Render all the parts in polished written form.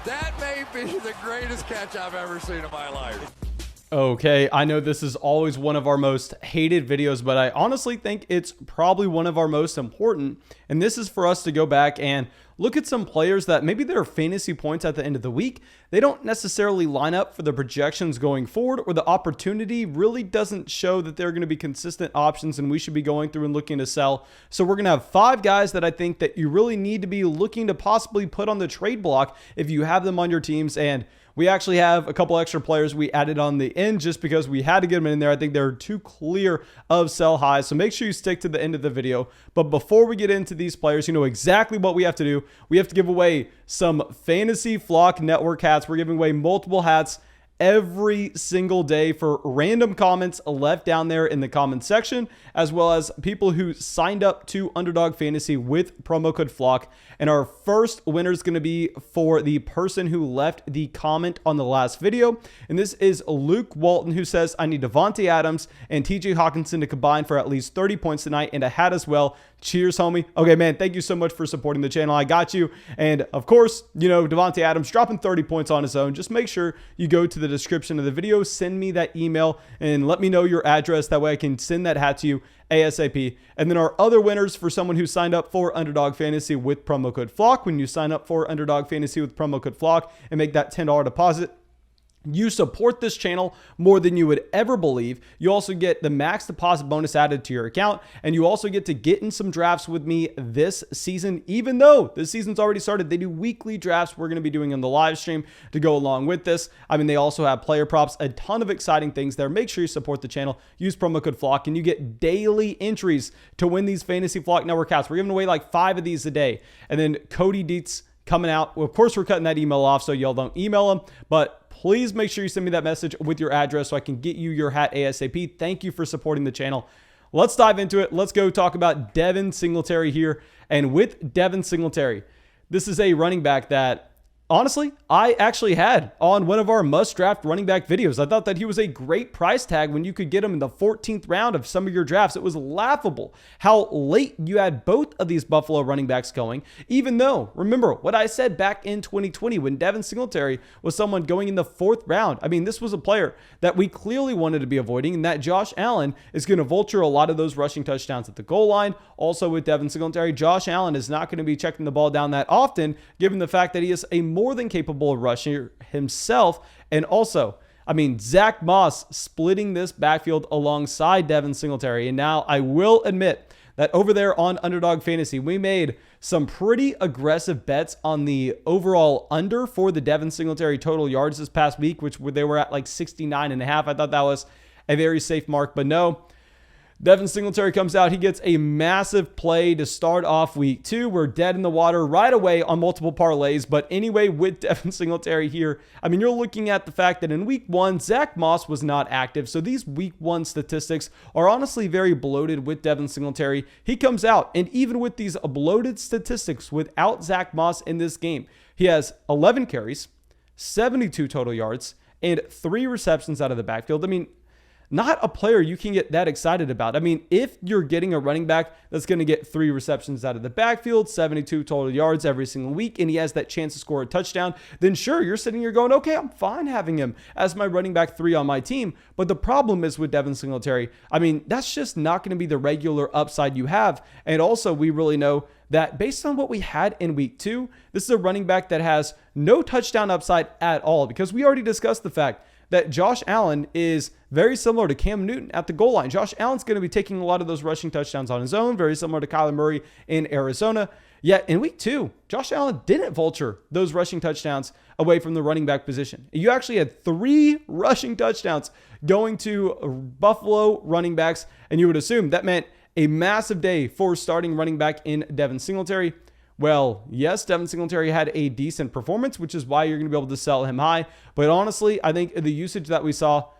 That may be the greatest catch I've ever seen in my life. Okay, I know this is always one of our most hated videos, but I honestly think it's probably one of our most important. And this is for us to go back and look at some players that maybe their fantasy points at the end of the week, they don't necessarily line up for the projections going forward, or the opportunity really doesn't show that they're going to be consistent options and we should be going through and looking to sell. So we're going to have 5 guys that I think that you really need to be looking to possibly put on the trade block if you have them on your teams. And we actually have a couple extra players we added on the end just because we had to get them in there. I think they're too clear of sell highs. So make sure you stick to the end of the video. But before we get into these players, you know exactly what we have to do. We have to give away some Fantasy Flock Network hats. We're giving away multiple hats every single day for random comments left down there in the comment section, as well as people who signed up to Underdog Fantasy with promo code FLOCK. And our first winner is going to be for the person who left the comment on the last video. And this is Luke Walton, who says, I need Devontae Adams and TJ Hawkinson to combine for at least 30 points tonight and a hat as well. Cheers, homie. Okay, man, thank you so much for supporting the channel. I got you. And of course, you know, Devontae Adams dropping 30 points on his own. Just make sure you go to the description of the video, send me that email, and let me know your address. That way I can send that hat to you ASAP. And then our other winners for someone who signed up for Underdog Fantasy with promo code FLOCK. When you sign up for Underdog Fantasy with promo code FLOCK and make that $10 deposit, you support this channel more than you would ever believe. You also get the max deposit bonus added to your account, and you also get to get in some drafts with me this season. Even though the season's already started, they do weekly drafts we're going to be doing on the live stream to go along with this. I mean, they also have player props, a ton of exciting things there. Make sure you support the channel. Use promo code FLOCK, and you get daily entries to win these Fantasy Flock Network hats. We're giving away like 5 of these a day. And then Cody Dietz coming out. Well, of course, we're cutting that email off, so y'all don't email him, but please make sure you send me that message with your address so I can get you your hat ASAP. Thank you for supporting the channel. Let's dive into it. Let's go talk about Devin Singletary here. And with Devin Singletary, this is a running back that, honestly, I actually had on one of our must-draft running back videos. I thought that he was a great price tag when you could get him in the 14th round of some of your drafts. It was laughable how late you had both of these Buffalo running backs going, even though, remember what I said back in 2020 when Devin Singletary was someone going in the 4th round. I mean, this was a player that we clearly wanted to be avoiding, and that Josh Allen is going to vulture a lot of those rushing touchdowns at the goal line. Also with Devin Singletary, Josh Allen is not going to be checking the ball down that often, given the fact that he is a more than capable rusher himself. And also, I mean, Zach Moss splitting this backfield alongside Devin Singletary. And now I will admit that over there on Underdog Fantasy, we made some pretty aggressive bets on the overall under for the Devin Singletary total yards this past week, which they were at like 69.5. I thought that was a very safe mark, but no. Devin Singletary comes out. He gets a massive play to start off week 2. We're dead in the water right away on multiple parlays. But anyway, with Devin Singletary here, I mean, you're looking at the fact that in week 1, Zach Moss was not active. So these week 1 statistics are honestly very bloated with Devin Singletary. He comes out, and even with these bloated statistics without Zach Moss in this game, he has 11 carries, 72 total yards, and 3 receptions out of the backfield. I mean, not a player you can get that excited about. I mean, if you're getting a running back that's going to get 3 receptions out of the backfield, 72 total yards every single week, and he has that chance to score a touchdown, then sure, you're sitting here going, okay, I'm fine having him as my running back 3 on my team. But the problem is with Devin Singletary, I mean, that's just not going to be the regular upside you have. And also, we really know that based on what we had in week 2, this is a running back that has no touchdown upside at all, because we already discussed the fact that Josh Allen is very similar to Cam Newton at the goal line. Josh Allen's going to be taking a lot of those rushing touchdowns on his own, very similar to Kyler Murray in Arizona. Yet in week 2, Josh Allen didn't vulture those rushing touchdowns away from the running back position. You actually had 3 rushing touchdowns going to Buffalo running backs, and you would assume that meant a massive day for starting running back in Devin Singletary. Well, yes, Devin Singletary had a decent performance, which is why you're going to be able to sell him high. But honestly, I think the usage that we saw,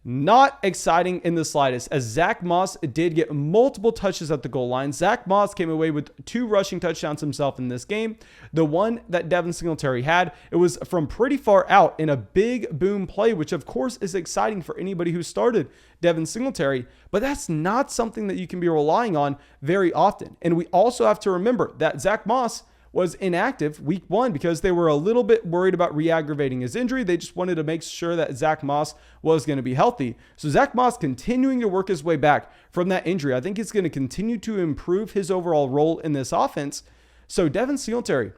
not exciting in the slightest, as Zach Moss did get multiple touches at the goal line. Zach Moss came away with 2 rushing touchdowns himself in this game. The one that Devin Singletary had, it was from pretty far out in a big boom play, which of course is exciting for anybody who started Devin Singletary, but that's not something that you can be relying on very often. And we also have to remember that Zach Moss was inactive week 1 because they were a little bit worried about re-aggravating his injury. They just wanted to make sure that Zach Moss was going to be healthy. So Zach Moss continuing to work his way back from that injury. I think it's going to continue to improve his overall role in this offense. So Devin Singletary,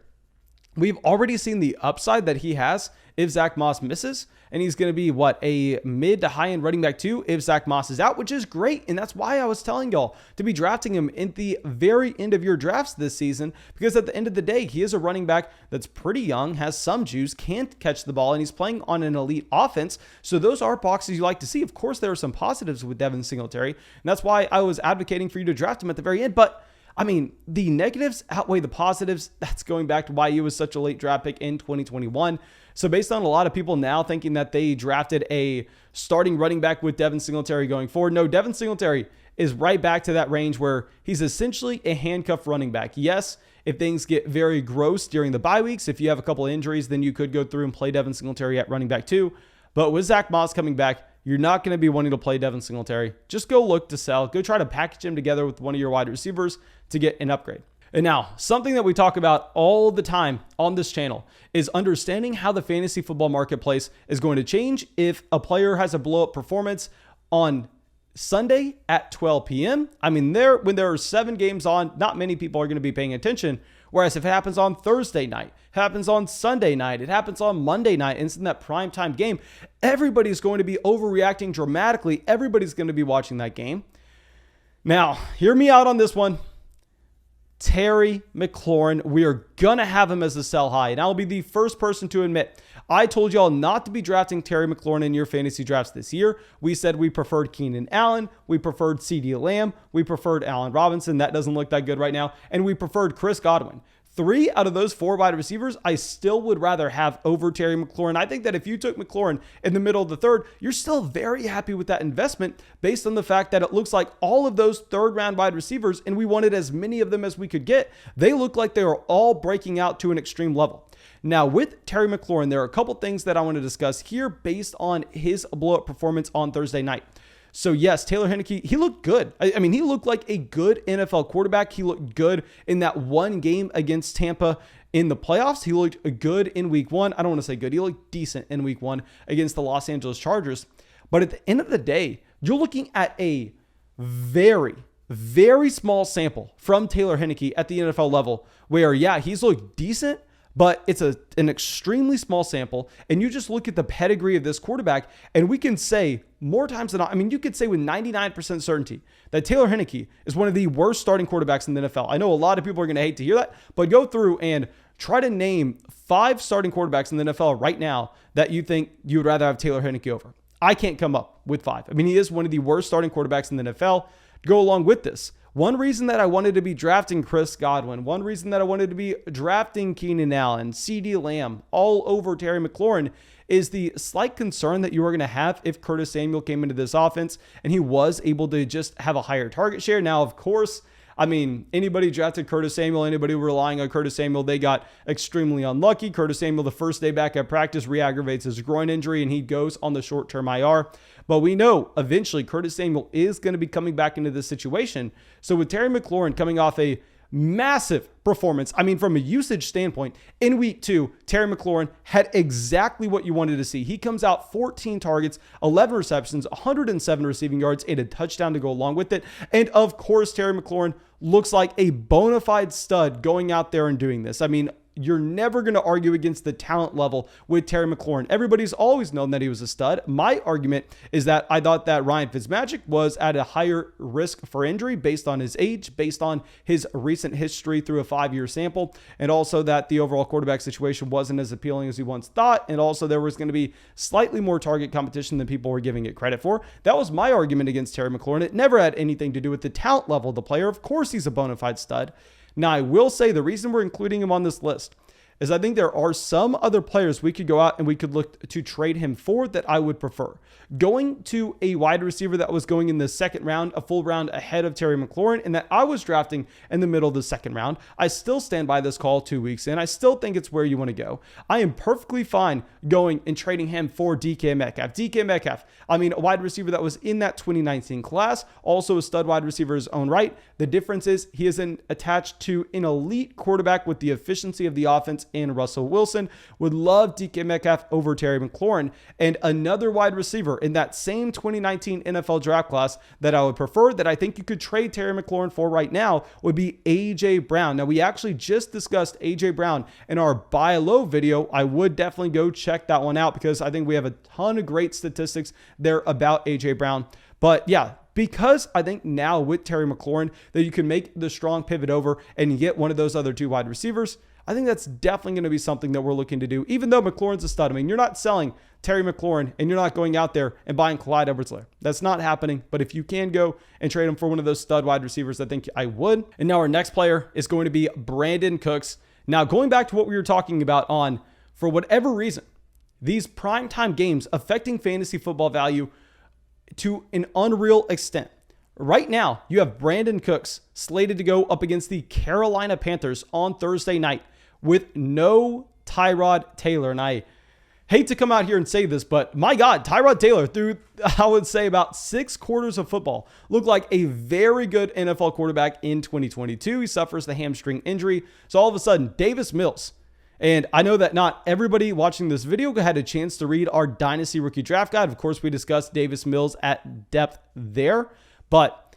we've already seen the upside that he has if Zach Moss misses, and he's going to be a mid to high end running back 2 if Zach Moss is out, which is great. And that's why I was telling y'all to be drafting him in the very end of your drafts this season, because at the end of the day, he is a running back that's pretty young, has some juice, can't catch the ball, and he's playing on an elite offense. So those are boxes you like to see. Of course, there are some positives with Devin Singletary, and that's why I was advocating for you to draft him at the very end. But I mean, the negatives outweigh the positives. That's going back to why he was such a late draft pick in 2021. So based on a lot of people now thinking that they drafted a starting running back with Devin Singletary going forward, no, Devin Singletary is right back to that range where he's essentially a handcuff running back. Yes, if things get very gross during the bye weeks, if you have a couple of injuries, then you could go through and play Devin Singletary at running back 2. But with Zach Moss coming back, you're not going to be wanting to play Devin Singletary. Just go look to sell. Go try to package him together with one of your wide receivers to get an upgrade. And now, something that we talk about all the time on this channel is understanding how the fantasy football marketplace is going to change if a player has a blow-up performance on Sunday at 12 p.m. I mean, when there are 7 games on, not many people are going to be paying attention. Whereas if it happens on Thursday night, happens on Sunday night, it happens on Monday night, and it's in that primetime game, everybody's going to be overreacting dramatically. Everybody's going to be watching that game. Now, hear me out on this one. Terry McLaurin, we are going to have him as a sell high. And I'll be the first person to admit, I told y'all not to be drafting Terry McLaurin in your fantasy drafts this year. We said we preferred Keenan Allen. We preferred CeeDee Lamb. We preferred Allen Robinson. That doesn't look that good right now. And we preferred Chris Godwin. 3 out of those 4 wide receivers, I still would rather have over Terry McLaurin. I think that if you took McLaurin in the middle of the 3rd, you're still very happy with that investment based on the fact that it looks like all of those 3rd round wide receivers, and we wanted as many of them as we could get, they look like they are all breaking out to an extreme level. Now, with Terry McLaurin, there are a couple things that I want to discuss here based on his blow-up performance on Thursday night. So yes, Taylor Heinicke, he looked good. I mean, he looked like a good NFL quarterback. He looked good in that one game against Tampa in the playoffs. He looked good in week 1. I don't want to say good. He looked decent in week 1 against the Los Angeles Chargers. But at the end of the day, you're looking at a very, very small sample from Taylor Heinicke at the NFL level where, yeah, he's looked decent, but it's an extremely small sample. And you just look at the pedigree of this quarterback, and we can say more times than not, I mean, you could say with 99% certainty that Taylor Heinicke is one of the worst starting quarterbacks in the NFL. I know a lot of people are going to hate to hear that, but go through and try to name 5 starting quarterbacks in the NFL right now that you think you would rather have Taylor Heinicke over. I can't come up with 5. I mean, he is one of the worst starting quarterbacks in the NFL. Go along with this, one reason that I wanted to be drafting Chris Godwin, one reason that I wanted to be drafting Keenan Allen, CeeDee Lamb, all over Terry McLaurin is the slight concern that you were going to have if Curtis Samuel came into this offense and he was able to just have a higher target share. Now, of course, I mean, anybody drafted Curtis Samuel, anybody relying on Curtis Samuel, they got extremely unlucky. Curtis Samuel, the first day back at practice, re-aggravates his groin injury and he goes on the short-term IR. But we know eventually Curtis Samuel is going to be coming back into this situation. So with Terry McLaurin coming off a massive performance, I mean, from a usage standpoint, in week 2, Terry McLaurin had exactly what you wanted to see. He comes out 14 targets, 11 receptions, 107 receiving yards, and a touchdown to go along with it. And of course, Terry McLaurin looks like a bona fide stud going out there and doing this. I mean, you're never going to argue against the talent level with Terry McLaurin. Everybody's always known that he was a stud. My argument is that I thought that Ryan Fitzmagic was at a higher risk for injury based on his age, based on his recent history through a 5-year sample, and also that the overall quarterback situation wasn't as appealing as we once thought, and also there was going to be slightly more target competition than people were giving it credit for. That was my argument against Terry McLaurin. It never had anything to do with the talent level of the player. Of course, he's a bona fide stud. Now, I will say the reason we're including him on this list is I think there are some other players we could go out and we could look to trade him for that I would prefer. Going to a wide receiver that was going in the second round, a full round ahead of Terry McLaurin, and that I was drafting in the middle of the second round, I still stand by this call 2 weeks in. I still think it's where you want to go. I am perfectly fine going and trading him for DK Metcalf. DK Metcalf, I mean, a wide receiver that was in that 2019 class, also a stud wide receiver in his own right. The difference is he is attached to an elite quarterback with the efficiency of the offense in Russell Wilson. Would love DK Metcalf over Terry McLaurin. And another wide receiver in that same 2019 NFL draft class that I would prefer, that I think you could trade Terry McLaurin for right now, would be A.J. Brown. Now, we actually just discussed A.J. Brown in our buy low video. I would definitely go check that one out because I think we have a ton of great statistics there about A.J. Brown. But yeah, because I think now with Terry McLaurin that you can make the strong pivot over and get one of those other two wide receivers, I think that's definitely going to be something that we're looking to do, even though McLaurin's a stud. I mean, you're not selling Terry McLaurin and you're not going out there and buying Clyde Edwards-Helaire. That's not happening. But if you can go and trade him for one of those stud wide receivers, I think I would. And now our next player is going to be Brandon Cooks. Now, going back to what we were talking about on, for whatever reason, these primetime games affecting fantasy football value to an unreal extent. Right now, you have Brandon Cooks slated to go up against the Carolina Panthers on Thursday night with no Tyrod Taylor. And I hate to come out here and say this, but my God, Tyrod Taylor, through, I would say, about 6 quarters of football, looked like a very good NFL quarterback in 2022. He suffers the hamstring injury. So all of a sudden, Davis Mills. And I know that not everybody watching this video had a chance to read our Dynasty Rookie Draft Guide. Of course, we discussed Davis Mills at depth there, but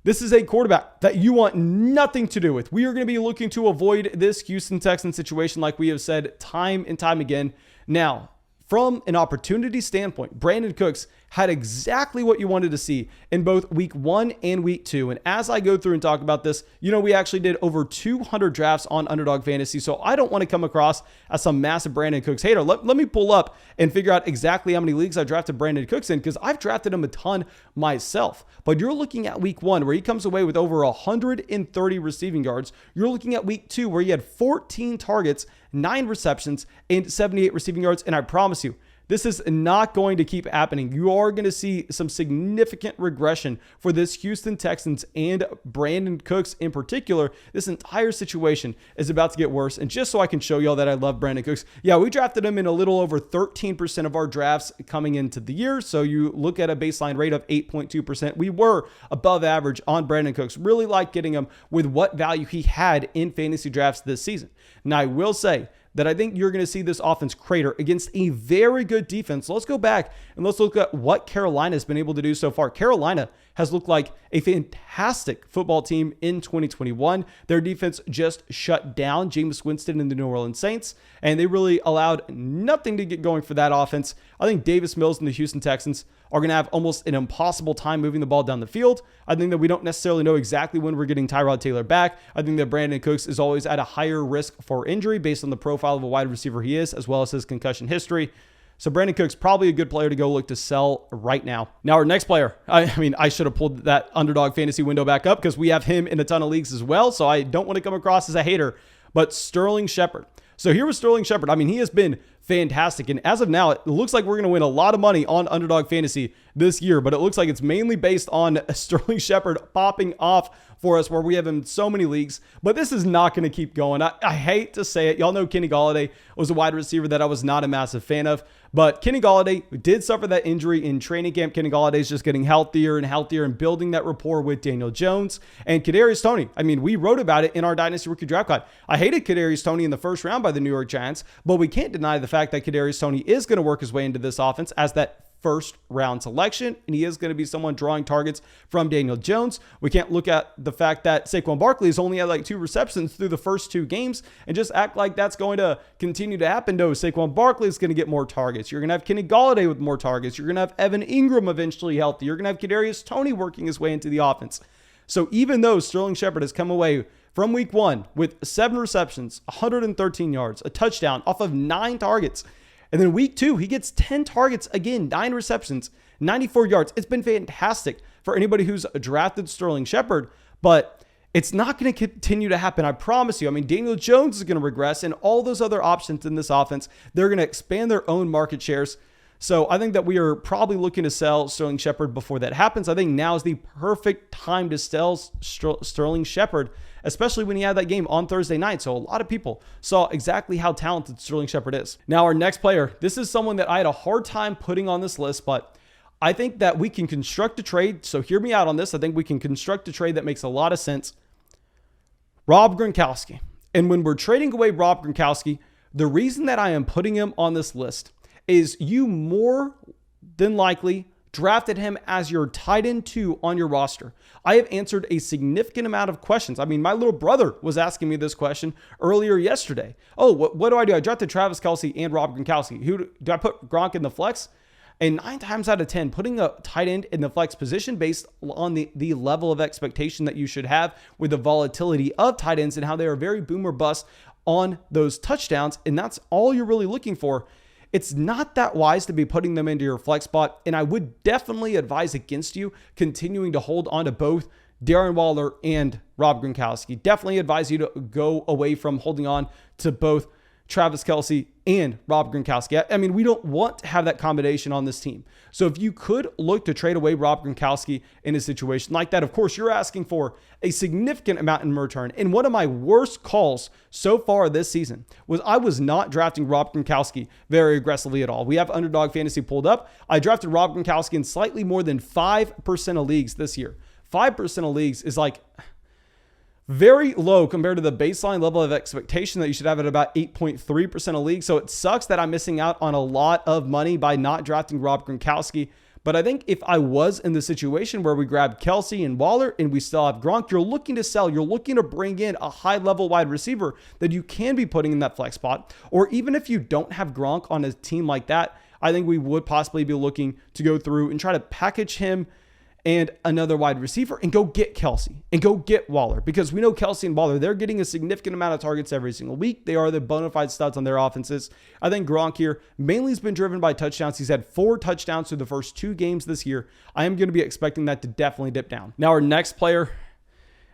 this is a quarterback that you want nothing to do with. We are going to be looking to avoid this Houston Texans situation like we have said time and time again. Now, from an opportunity standpoint, Brandon Cooks had exactly what you wanted to see in both week 1 and week 2. And as I go through and talk about this, you know, we actually did over 200 drafts on Underdog Fantasy. So I don't want to come across as some massive Brandon Cooks hater. Let me pull up and figure out exactly how many leagues I drafted Brandon Cooks in, because I've drafted him a ton myself. But you're looking at week 1 where he comes away with over 130 receiving yards. You're looking at week 2 where he had 14 targets, 9 receptions, and 78 receiving yards. And I promise you, this is not going to keep happening. You are going to see some significant regression for this Houston Texans and Brandon Cooks in particular. This entire situation is about to get worse. And just so I can show y'all that I love Brandon Cooks, yeah, we drafted him in a little over 13% of our drafts coming into the year. So you look at a baseline rate of 8.2%. We were above average on Brandon Cooks. Really like getting him with what value he had in fantasy drafts this season. Now, I will say that I think you're going to see this offense crater against a very good defense. Let's go back and let's look at what Carolina has been able to do so far. Carolina has looked like a fantastic football team in 2021. Their defense just shut down Jameis Winston and the New Orleans Saints, and they really allowed nothing to get going for that offense. I think Davis Mills and the Houston Texans are going to have almost an impossible time moving the ball down the field. I think that we don't necessarily know exactly when we're getting Tyrod Taylor back. I think that Brandon Cooks is always at a higher risk for injury based on the profile of a wide receiver he is, as well as his concussion history. So Brandon Cooks, probably a good player to go look to sell right now. Now our next player, I mean, I should have pulled that Underdog Fantasy window back up because we have him in a ton of leagues as well. So I don't want to come across as a hater, but Sterling Shepard. So here was Sterling Shepard. I mean, he has been fantastic. And as of now, it looks like we're going to win a lot of money on Underdog Fantasy this year, but it looks like it's mainly based on Sterling Shepard popping off for us where we have him in so many leagues, but this is not going to keep going. I hate to say it. Y'all know Kenny Golladay was a wide receiver that I was not a massive fan of, but Kenny Golladay did suffer that injury in training camp. Kenny Golladay is just getting healthier and healthier and building that rapport with Daniel Jones and Kadarius Toney. I mean, we wrote about it in our Dynasty Rookie Draft Guide. I hated Kadarius Toney in the first round by the New York Giants, but we can't deny the fact that Kadarius Toney is going to work his way into this offense as that first round selection, and he is going to be someone drawing targets from Daniel Jones. We can't look at the fact that Saquon Barkley has only had like 2 receptions through the first 2 games and just act like that's going to continue to happen. No, Saquon Barkley is going to get more targets. You're going to have Kenny Golladay with more targets. You're going to have Evan Ingram eventually healthy. You're going to have Kadarius Toney working his way into the offense. So even though Sterling Shepard has come away from week 1 with 7 receptions, 113 yards, a touchdown off of 9 targets, and then week 2, he gets 10 targets again, 9 receptions, 94 yards. It's been fantastic for anybody who's drafted Sterling Shepard. But It's not going to continue to happen. I promise you. I mean, Daniel Jones is going to regress, and all those other options in this offense, they're going to expand their own market shares. So I think that we are probably looking to sell Sterling Shepard before that happens. I think now is the perfect time to sell Sterling Shepard, especially when he had that game on Thursday night. So a lot of people saw exactly how talented Sterling Shepard is. Now, our next player, this is someone that I had a hard time putting on this list, but I think that we can construct a trade. So hear me out on this. I think we can construct a trade that makes a lot of sense. Rob Gronkowski. And when we're trading away Rob Gronkowski, the reason that I am putting him on this list is you more than likely drafted him as your tight end 2 on your roster. I have answered a significant amount of questions. I mean, my little brother was asking me this question earlier yesterday. Oh, what do I do? I drafted Travis Kelce and Rob Gronkowski. Who do I put Gronk in the flex? And 9 times out of 10, putting a tight end in the flex position based on the level of expectation that you should have with the volatility of tight ends and how they are very boom or bust on those touchdowns, and that's all you're really looking for, it's not that wise to be putting them into your flex spot. And I would definitely advise against you continuing to hold on to both Darren Waller and Rob Gronkowski. Definitely advise you to go away from holding on to both Travis Kelce and Rob Gronkowski. I mean, we don't want to have that combination on this team. So if you could look to trade away Rob Gronkowski in a situation like that, of course, you're asking for a significant amount in return. And one of my worst calls so far this season was I was not drafting Rob Gronkowski very aggressively at all. We have Underdog Fantasy pulled up. I drafted Rob Gronkowski in slightly more than 5% of leagues this year. 5% of leagues is like very low compared to the baseline level of expectation that you should have at about 8.3% of leagues. So it sucks that I'm missing out on a lot of money by not drafting Rob Gronkowski. But I think if I was in the situation where we grab Kelce and Waller and we still have Gronk, you're looking to sell. You're looking to bring in a high-level wide receiver that you can be putting in that flex spot. Or even if you don't have Gronk on a team like that, I think we would possibly be looking to go through and try to package him and another wide receiver and go get Kelce and go get Waller, because we know Kelce and Waller, they're getting a significant amount of targets every single week. They are the bona fide studs on their offenses. I think Gronk here mainly has been driven by touchdowns. He's had 4 touchdowns through the first 2 games this year. I am going to be expecting that to definitely dip down. Now, our next player,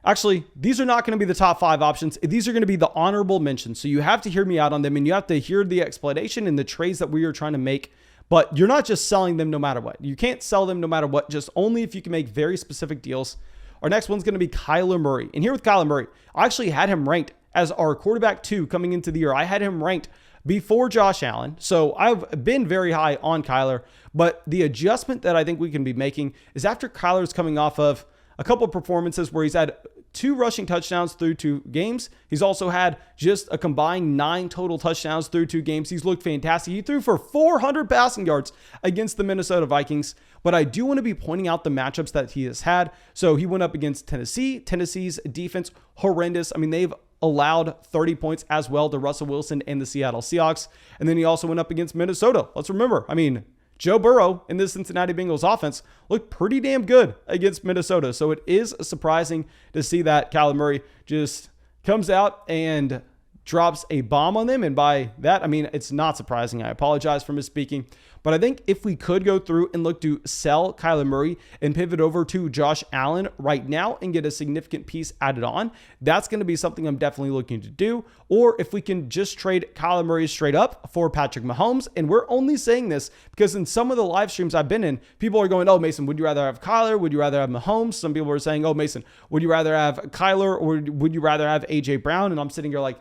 actually, these are not going to be the top 5 options. These are going to be the honorable mentions. So you have to hear me out on them, and you have to hear the explanation and the trades that we are trying to make. But you're not just selling them no matter what. You can't sell them no matter what, just only if you can make very specific deals. Our next one's going to be Kyler Murray. And here with Kyler Murray, I actually had him ranked as our quarterback 2 coming into the year. I had him ranked before Josh Allen. So I've been very high on Kyler. But the adjustment that I think we can be making is after Kyler's coming off of a couple of performances where he's had 2 rushing touchdowns through 2 games. He's also had just a combined 9 total touchdowns through 2 games. He's looked fantastic. He threw for 400 passing yards against the Minnesota Vikings. But I do want to be pointing out the matchups that he has had. So he went up against Tennessee. Tennessee's defense, horrendous. I mean, they've allowed 30 points as well to Russell Wilson and the Seattle Seahawks. And then he also went up against Minnesota. Let's remember, I mean, Joe Burrow in this Cincinnati Bengals offense looked pretty damn good against Minnesota. So it is surprising to see that Kyler Murray just comes out and drops a bomb on them. And by that, I mean, it's not surprising. I apologize for misspeaking. But I think if we could go through and look to sell Kyler Murray and pivot over to Josh Allen right now and get a significant piece added on, that's going to be something I'm definitely looking to do. Or if we can just trade Kyler Murray straight up for Patrick Mahomes. And we're only saying this because in some of the live streams I've been in, people are going, oh, Mason, would you rather have Kyler? Would you rather have Mahomes? Some people are saying, oh, Mason, would you rather have Kyler or would you rather have AJ Brown? And I'm sitting here like,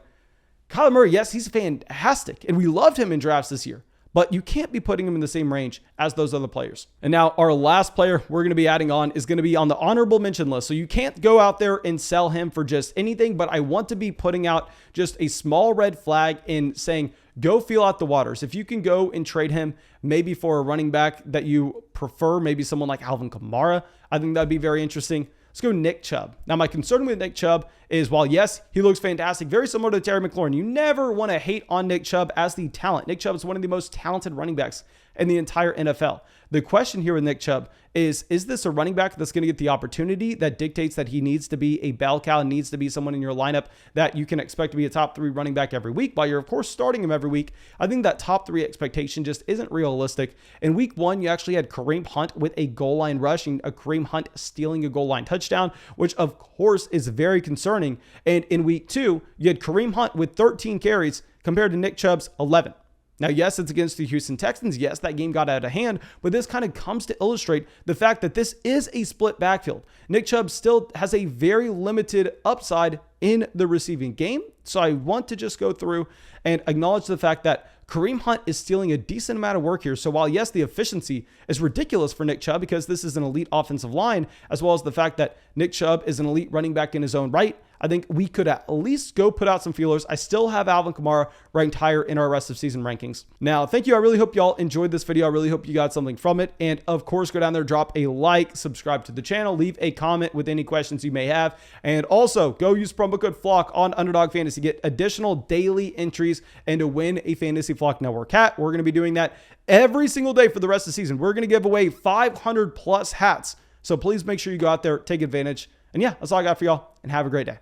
Kyler Murray, yes, he's fantastic. And we loved him in drafts this year. But you can't be putting him in the same range as those other players. And now our last player we're going to be adding on is going to be on the honorable mention list. So you can't go out there and sell him for just anything, but I want to be putting out just a small red flag in saying, go feel out the waters. If you can go and trade him maybe for a running back that you prefer, maybe someone like Alvin Kamara, I think that'd be very interesting. Let's go Nick Chubb. Now, my concern with Nick Chubb is while, yes, he looks fantastic, very similar to Terry McLaurin, you never want to hate on Nick Chubb as the talent. Nick Chubb is one of the most talented running backs in the entire NFL. The question here with Nick Chubb is this a running back that's going to get the opportunity that dictates that he needs to be a bell cow and needs to be someone in your lineup that you can expect to be a top 3 running back every week while you're, of course, starting him every week? I think that top 3 expectation just isn't realistic. In week 1, you actually had Kareem Hunt with a goal line rush and a Kareem Hunt stealing a goal line touchdown, which of course is very concerning. And in week 2, you had Kareem Hunt with 13 carries compared to Nick Chubb's 11. Now, yes, it's against the Houston Texans. Yes, that game got out of hand, but this kind of comes to illustrate the fact that this is a split backfield. Nick Chubb still has a very limited upside in the receiving game. So I want to just go through and acknowledge the fact that Kareem Hunt is stealing a decent amount of work here. So while, yes, the efficiency is ridiculous for Nick Chubb because this is an elite offensive line, as well as the fact that Nick Chubb is an elite running back in his own right, I think we could at least go put out some feelers. I still have Alvin Kamara ranked higher in our rest of season rankings. Now, thank you. I really hope y'all enjoyed this video. I really hope you got something from it. And of course, go down there, drop a like, subscribe to the channel, leave a comment with any questions you may have. And also go use promo code FLOCK on Underdog Fantasy, get additional daily entries and to win a Fantasy Flock Network hat. We're going to be doing that every single day for the rest of the season. We're going to give away 500 plus hats. So please make sure you go out there, take advantage. And yeah, that's all I got for y'all, and have a great day.